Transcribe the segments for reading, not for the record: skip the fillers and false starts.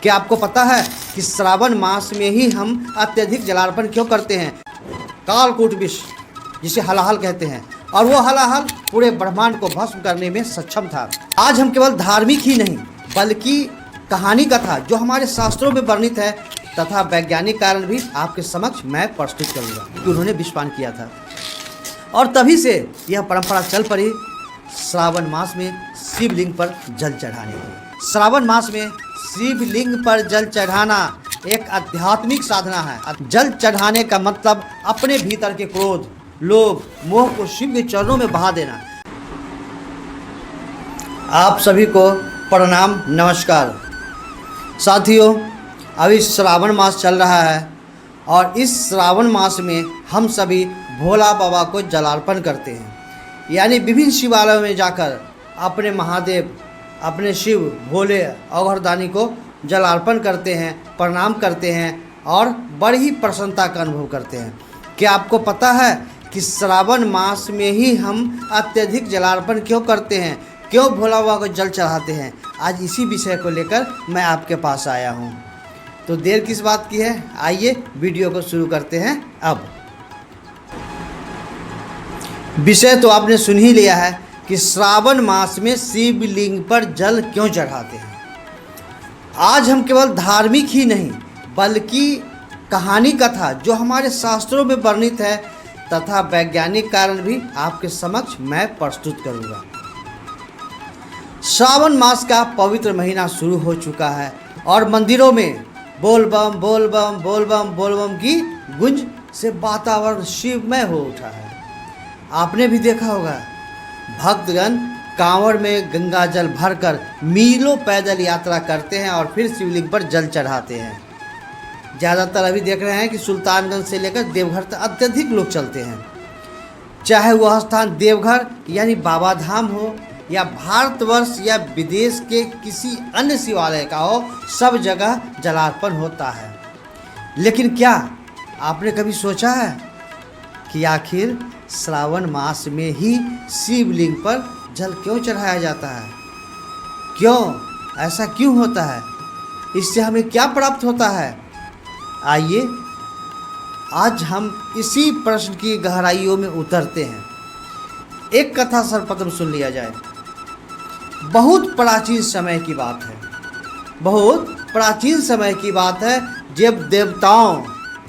क्या आपको पता है कि श्रावण मास में ही हम अत्यधिक जलार्पण क्यों करते हैं? कालकूट विष, जिसे हलाहल कहते हैं, और वो हलाहल पूरे ब्रह्मांड को भस्म करने में सक्षम था। आज हम केवल धार्मिक ही नहीं बल्कि कहानी कथा जो हमारे शास्त्रों में वर्णित है तथा वैज्ञानिक कारण भी आपके समक्ष मैं प्रस्तुत करूँगा कि उन्होंने विषपान किया था। और तभी से यह परंपरा चल पड़ी श्रावण मास में शिवलिंग पर जल चढ़ाने की। श्रावण मास में शिवलिंग पर जल चढ़ाना एक आध्यात्मिक साधना है। जल चढ़ाने का मतलब अपने भीतर के क्रोध, लोभ, मोह को शिव के चरणों में बहा देना। आप सभी को प्रणाम, नमस्कार। साथियों, अभी श्रावण मास चल रहा है और इस श्रावण मास में हम सभी भोला बाबा को जलार्पण करते हैं, यानी विभिन्न शिवालयों में जाकर अपने महादेव, अपने शिव भोले अघोरदानी को जलार्पण करते हैं, प्रणाम करते हैं और बड़ी ही प्रसन्नता का अनुभव करते हैं। क्या आपको पता है कि श्रावण मास में ही हम अत्यधिक जलार्पण क्यों करते हैं, क्यों भोला बाबा को जल चढ़ाते हैं? आज इसी विषय को लेकर मैं आपके पास आया हूँ। तो देर किस बात की है, आइए वीडियो को शुरू करते हैं। अब विषय तो आपने सुन ही लिया है कि श्रावण मास में शिवलिंग पर जल क्यों चढ़ाते हैं। आज हम केवल धार्मिक ही नहीं बल्कि कहानी कथा जो हमारे शास्त्रों में वर्णित है तथा वैज्ञानिक कारण भी आपके समक्ष मैं प्रस्तुत करूंगा। श्रावण मास का पवित्र महीना शुरू हो चुका है और मंदिरों में बोल बम बोल बम बोल बम बोल बम की गूंज से वातावरण शिवमय हो उठा है। आपने भी देखा होगा, भक्तगण कांवड़ में गंगा जल भरकर मीलों पैदल यात्रा करते हैं और फिर शिवलिंग पर जल चढ़ाते हैं। ज़्यादातर अभी देख रहे हैं कि सुल्तानगंज से लेकर देवघर तक अत्यधिक लोग चलते हैं। चाहे वह स्थान देवघर यानी बाबा धाम हो या भारतवर्ष या विदेश के किसी अन्य शिवालय का हो, सब जगह जलार्पण होता है। लेकिन क्या आपने कभी सोचा है कि आखिर श्रावण मास में ही शिवलिंग पर जल क्यों चढ़ाया जाता है? क्यों ऐसा क्यों होता है? इससे हमें क्या प्राप्त होता है? आइए आज हम इसी प्रश्न की गहराइयों में उतरते हैं। एक कथा सर्वप्रथम सुन लिया जाए। बहुत प्राचीन समय की बात है, बहुत प्राचीन समय की बात है जब देवताओं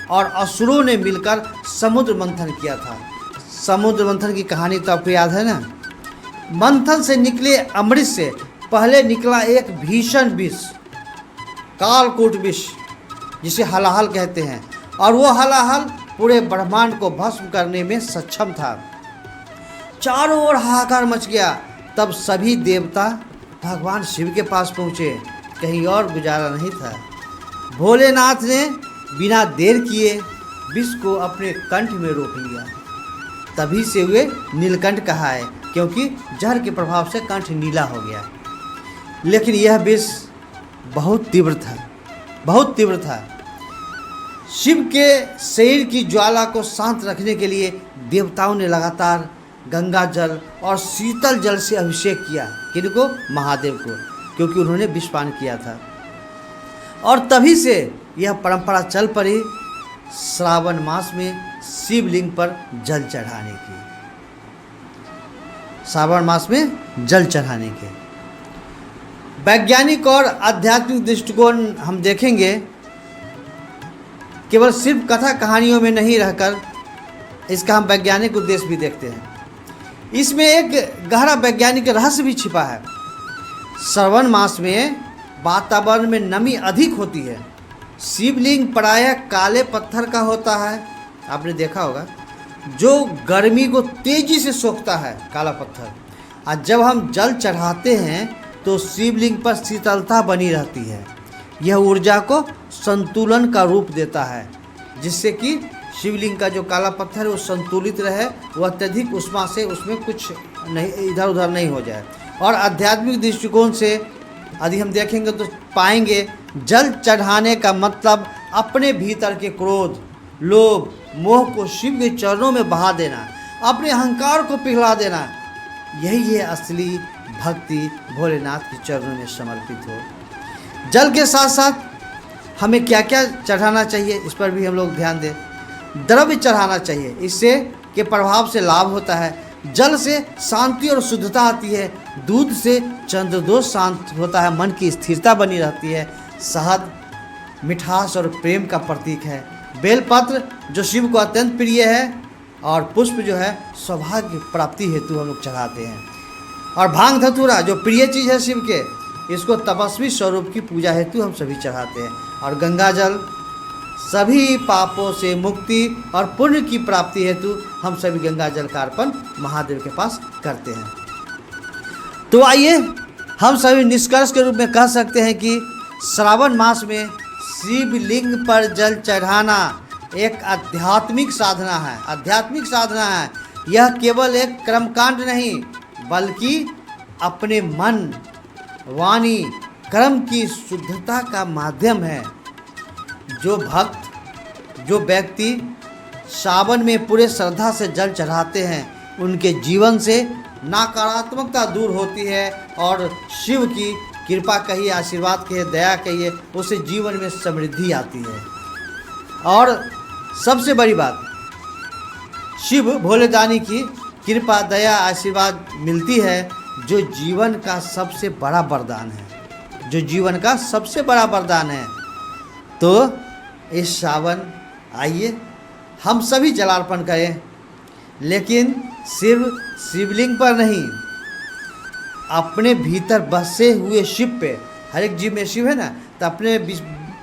और असुरों ने मिलकर समुद्र मंथन किया था। समुद्र मंथन की कहानी तो आपको याद है ना। मंथन से निकले अमृत से पहले निकला एक भीषण विष, कालकूट विष, जिसे हलाहल कहते हैं, और वो हलाहल पूरे ब्रह्मांड को भस्म करने में सक्षम था। चारों ओर हाहाकार मच गया। तब सभी देवता भगवान शिव के पास पहुँचे, कहीं और गुजारा नहीं था। भोलेनाथ ने बिना देर किए विष को अपने कंठ में रोक लिया। तभी से वे नीलकंठ कहा है, क्योंकि जहर के प्रभाव से कंठ नीला हो गया। लेकिन यह विष बहुत तीव्र था, बहुत तीव्र था। शिव के शरीर की ज्वाला को शांत रखने के लिए देवताओं ने लगातार गंगा जल और शीतल जल से अभिषेक किया। किनको? महादेव को, क्योंकि उन्होंने विषपान किया था। और तभी से यह परंपरा चल पड़ी श्रावण मास में शिवलिंग पर जल चढ़ाने की। श्रावण मास में जल चढ़ाने के वैज्ञानिक और आध्यात्मिक दृष्टिकोण हम देखेंगे। केवल सिर्फ कथा कहानियों में नहीं रहकर इसका हम वैज्ञानिक उद्देश्य भी देखते हैं। इसमें एक गहरा वैज्ञानिक रहस्य भी छिपा है। श्रावण मास में वातावरण में नमी अधिक होती है। शिवलिंग प्रायः काले पत्थर का होता है, आपने देखा होगा, जो गर्मी को तेजी से सोखता है, काला पत्थर। और जब हम जल चढ़ाते हैं तो शिवलिंग पर शीतलता बनी रहती है। यह ऊर्जा को संतुलन का रूप देता है, जिससे कि शिवलिंग का जो काला पत्थर है वो संतुलित रहे, वो अत्यधिक उष्मा से उसमें कुछ नहीं इधर उधर नहीं हो जाए। और आध्यात्मिक दृष्टिकोण से यदि हम देखेंगे तो पाएंगे जल चढ़ाने का मतलब अपने भीतर के क्रोध, लोभ, मोह को शिव के चरणों में बहा देना, अपने अहंकार को पिघला देना। यही है असली भक्ति, भोलेनाथ के चरणों में समर्पित हो। जल के साथ साथ हमें क्या क्या चढ़ाना चाहिए इस पर भी हम लोग ध्यान दें। द्रव्य चढ़ाना चाहिए, इससे के प्रभाव से लाभ होता है। जल से शांति और शुद्धता आती है। दूध से चंद्रदोष शांत होता है, मन की स्थिरता बनी रहती है। शहद मिठास और प्रेम का प्रतीक है। बेलपत्र जो शिव को अत्यंत प्रिय है, और पुष्प जो है सौभाग्य प्राप्ति हेतु हम लोग चढ़ाते हैं। और भांग धतूरा जो प्रिय चीज़ है शिव के, इसको तपस्वी स्वरूप की पूजा हेतु हम सभी चढ़ाते हैं। और गंगा जल सभी पापों से मुक्ति और पुण्य की प्राप्ति हेतु हम सभी गंगा जल का अर्पण महादेव के पास करते हैं। तो आइए हम सभी निष्कर्ष के रूप में कह सकते हैं कि श्रावण मास में शिवलिंग पर जल चढ़ाना एक आध्यात्मिक साधना है। आध्यात्मिक साधना है। यह केवल एक कर्मकांड नहीं, बल्कि अपने मन, वाणी, कर्म की शुद्धता का माध्यम है। जो भक्त, जो व्यक्ति सावन में पूरे श्रद्धा से जल चढ़ाते हैं, उनके जीवन से नकारात्मकता दूर होती है और शिव की कृपा कहिए, आशीर्वाद कहिए, दया कहिए, उससे जीवन में समृद्धि आती है। और सबसे बड़ी बात, शिव भोलेदानी की कृपा, दया, आशीर्वाद मिलती है, जो जीवन का सबसे बड़ा वरदान है। जो जीवन का सबसे बड़ा वरदान है। तो इस सावन आइए हम सभी जलार्पण करें, लेकिन सिर्फ शिवलिंग पर नहीं, अपने भीतर बसे हुए शिव पे। हर एक जीव में शिव है ना, तो अपने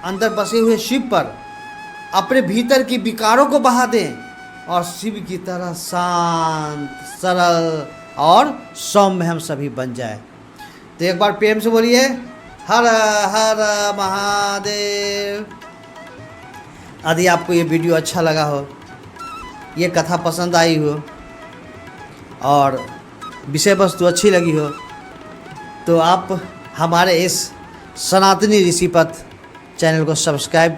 अंदर बसे हुए शिव पर अपने भीतर की विकारों को बहा दें और शिव की तरह शांत, सरल और सौम्य हम सभी बन जाए। तो एक बार प्रेम से बोलिए हर हर महादेव। यदि आपको ये वीडियो अच्छा लगा हो, ये कथा पसंद आई हो और विषय वस्तु अच्छी लगी हो, तो आप हमारे इस सनातनी ऋषिपथ चैनल को सब्सक्राइब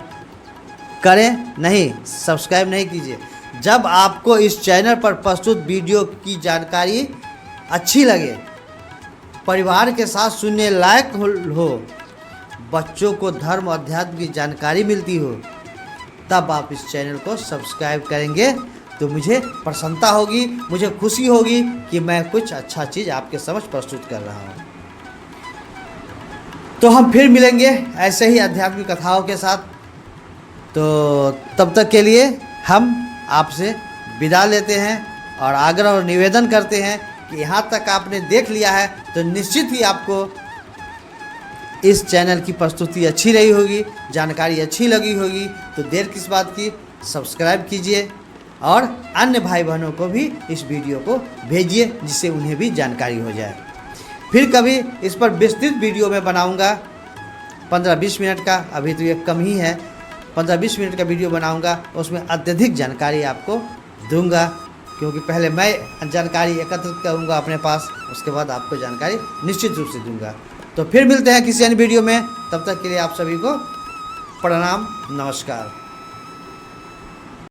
करें। नहीं, सब्सक्राइब नहीं कीजिए। जब आपको इस चैनल पर प्रस्तुत वीडियो की जानकारी अच्छी लगे, परिवार के साथ सुनने लायक हो, बच्चों को धर्म अध्यात्म की जानकारी मिलती हो, तब आप इस चैनल को सब्सक्राइब करेंगे तो मुझे प्रसन्नता होगी, मुझे खुशी होगी कि मैं कुछ अच्छा चीज़ आपके समक्ष प्रस्तुत कर रहा हूँ। तो हम फिर मिलेंगे ऐसे ही आध्यात्मिक कथाओं के साथ। तो तब तक के लिए हम आपसे विदा लेते हैं और आग्रह और निवेदन करते हैं कि यहाँ तक आपने देख लिया है तो निश्चित ही आपको इस चैनल की प्रस्तुति अच्छी रही होगी, जानकारी अच्छी लगी होगी। तो देर किस बात की, सब्सक्राइब कीजिए और अन्य भाई बहनों को भी इस वीडियो को भेजिए, जिससे उन्हें भी जानकारी हो जाए। फिर कभी इस पर विस्तृत वीडियो में बनाऊंगा, 15-20 मिनट का, अभी तो ये कम ही है, 15-20 मिनट का वीडियो बनाऊंगा, उसमें अत्यधिक जानकारी आपको दूंगा, क्योंकि पहले मैं जानकारी एकत्र करूंगा अपने पास, उसके बाद आपको जानकारी निश्चित रूप से दूंगा। तो फिर मिलते हैं किसी अन्य वीडियो में, तब तक के लिए आप सभी को प्रणाम, नमस्कार।